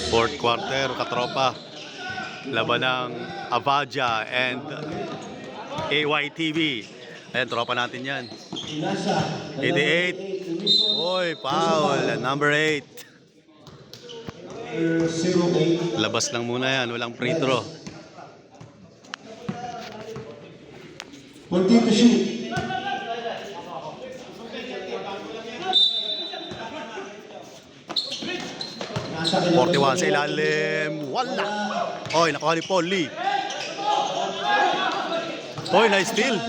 Fourth quarter, katropa. Laban ng Avaja and AYTV. Ayan, tropa natin yan. 88. Oy, foul. Number 8. Labas lang muna yan. Walang free throw. 40 to shoot. Nasa 41 sa ilalim. Wala. Oy, nakuha ni Paul Lee. Oy, nice steal.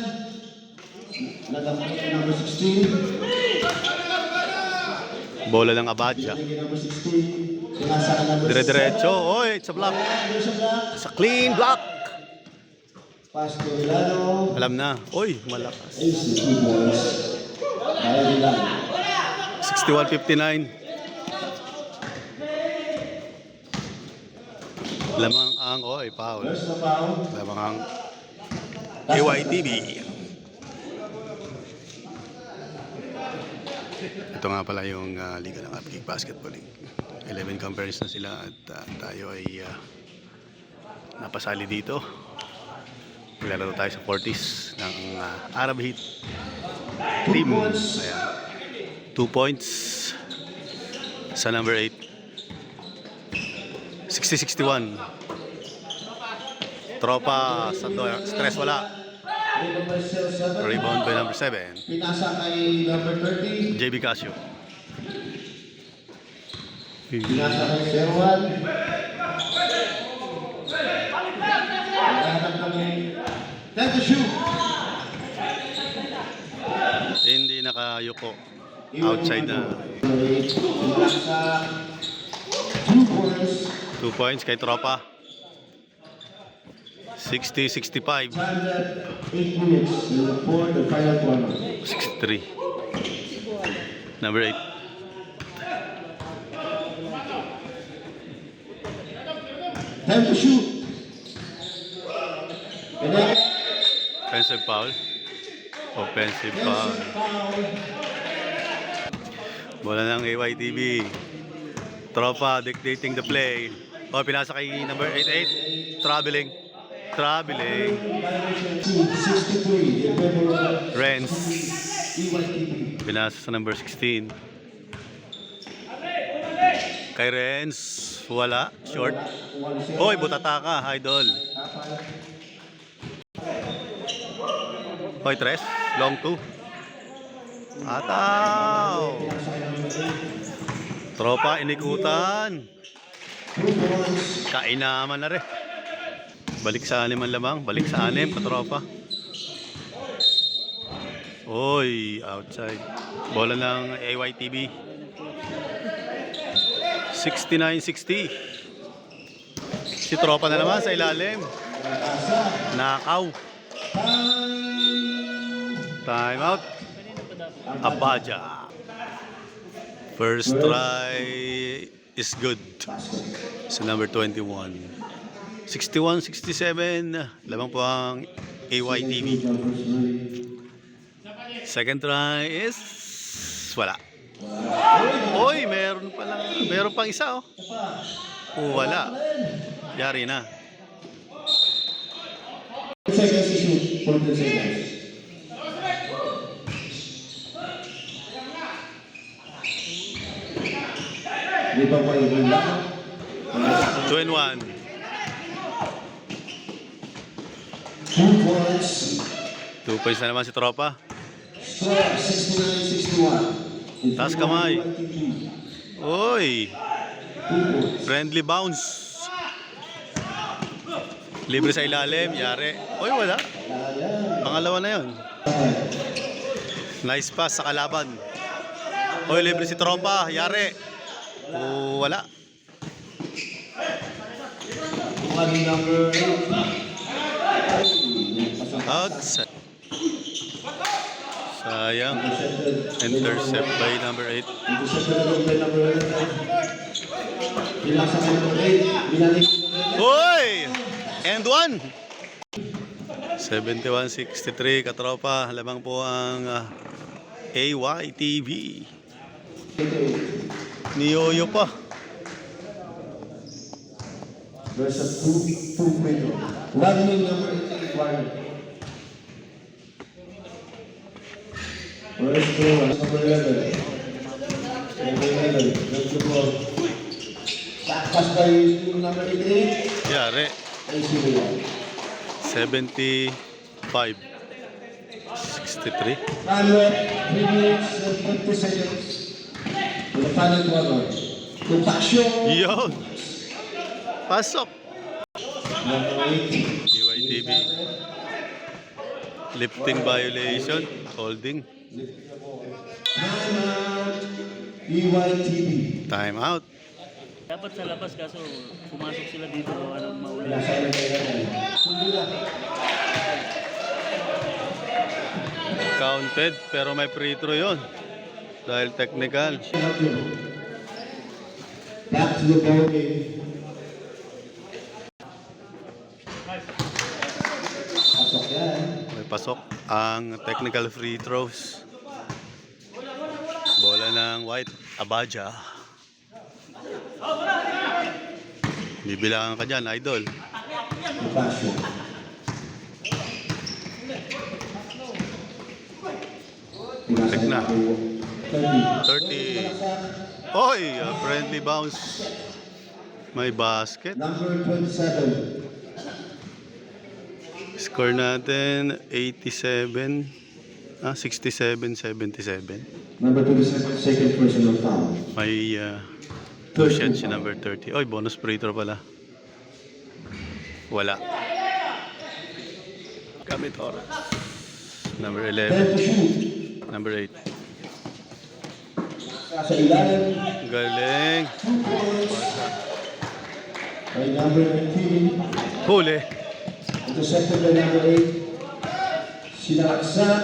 Number 16. Bola ng Avaja. Number 16. Nasa number Dire-diretso. Oy, it's a block. It's a clean block. Pass to Milano. Alam na. Oy, malakas. Ace 2 points. Dahil Milano. 61-59. Lamang ang, oy, foul. There's the foul. Lamang ang AYTV. Ito nga pala yung Liga ng Upkick Basketball League. 11 conference na sila at tayo ay napasali dito. Maglalaro tayo sa 40s ng Arab Heat team. Ayan. 2 points sa number 8. 60-61. Tropa sa stress wala. Rebound by number 7. Pinasa kay number 30. JB Casio. Pinasa kay Serwan. Naghahanap kami. Time to shoot. Hindi nakayuko. Outside na. Pinasa 2 points. 2 points kay Tropa. 60-65. 8 minutes for the final quarter. 63. Number 8. Time to shoot. And then, Offensive foul. Offensive foul. Bola ng AYTV. Tropa dictating the play. Oh, pinasa kay number 88. Traveling. 63 in favor of Renz. EYTV. Pinasa sa number 16. Kay Renz. Wala. Short. Hoy, butataka. Idol. Hoy, tres. Long 2. Ataw. Tropa, inikutan. Kainaman na rin. Balik sa 6 ang lamang. Balik sa 6, katropa. Oy, outside. Bola ng AYTV. 69-60. Si Tropa na naman sa ilalim. Nakaw. Time out. Avaja. First try is good. Sa number 21. 61-67. Lamang po ang AYTV. Second try is wala. Oy, meron pang isa oh. Wala. Yari na. 10 seconds to shoot. 14 seconds. Di ba pa yung lang? 2 and 1. 2 points. 2 points na naman si Tropa. Score 69-61. Taas kamay. Oy. Friendly bounce. Libre sa ilalim. Yari. Oy, wala. Pangalawa na yun. Nice pass sa kalaban. Oy, libre si Tropa. Yari. Wala. Number 8. Outside. Sayang. Intercept by number 8. Hoy! And 1! 71-63 katropa. Lamang po ang AYTV. Niyoyo pa. versus two free throw. One new number 8 required. First throw, number 11. Number 11, that's the ball. Pass by number 88. Yari. I see the ball. 75. 63. Time left, 3 minutes and 50 seconds. To the final quarter. Contaction. Yun. Pasok. Number 8. EYTV. Lifting violation. Holding. Time out. EYTV. Time out. Dapat sa labas kaso pumasok sila dito ano mauli. Nasa rin kayo. Sundula. Counted. Pero may free throw yun. Dahil technical. Back to the ball game. Pasok yan. May pasok ang technical free throws. Bola ng White. Abaja. Bibilangan ka dyan, idol. Pasok. Balik na. 30. 30. Oy, a friendly bounce. May basket. Number 27. Score natin 87. 67-77. Number 27, second personal foul. May two shots si number 30. Oy, bonus free throw pala. Wala. Gamit oras. Number 10 to 11. shoot. Number 8. Sa ilalim. Galing. 2 points. By number 19. Huli. Intercepted by number 8. Sinaksak.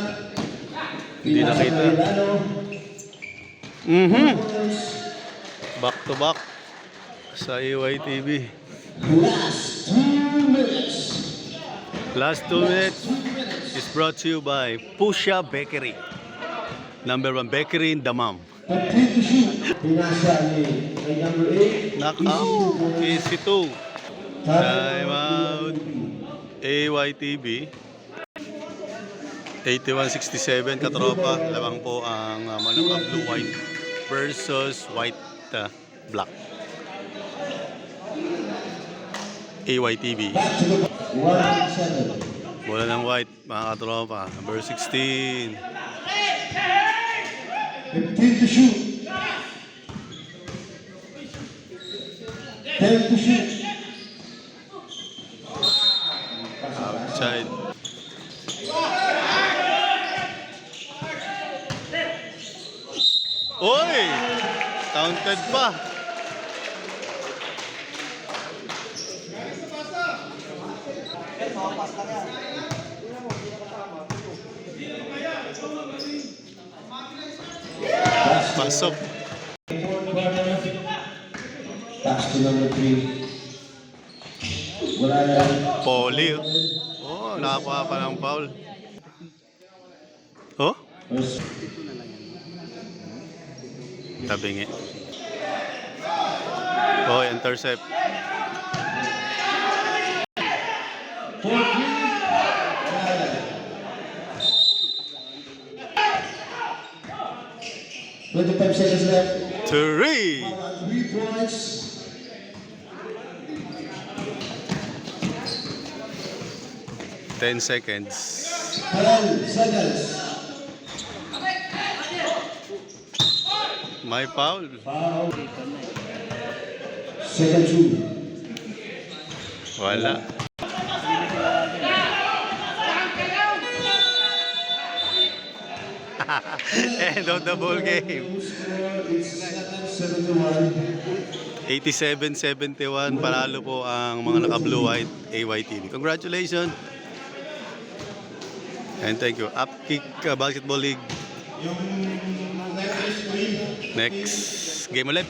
Hindi Pinasa nakita. ng Milano. Points. Back to back sa EYTV. Last 2 minutes. Last 2 minutes is brought to you by Pusha Bakery. Number 1 bakery in Damam. 15 to shoot. Pinasa ni by number 8. Nakaw. Easy 2. Time out. AYTV. 81-67 katropa. Lamang po ang Manuka Blue White versus White Black. AYTV. Back to the 1-7. Bola ng White, mga katropa. Number 16. 15 to shoot. 10 to shoot. Outside. Oy! Counted pa. Pasok. Pass to number 3. Wala na. Poli. Oh, nakakuha pa ng foul. Oh? First. Tabingi. Oh, intercept. Twenty-five seconds left. 3. 3 points. Ten seconds. 10 seconds. May foul. Foul. Second two. Wala. End of the ball game. Score is 7-1. 87-71. Panalo po ang mga naka-blue white AYTV. Congratulations. And thank you. Upkick Basketball League. Yung next is Next game ulit.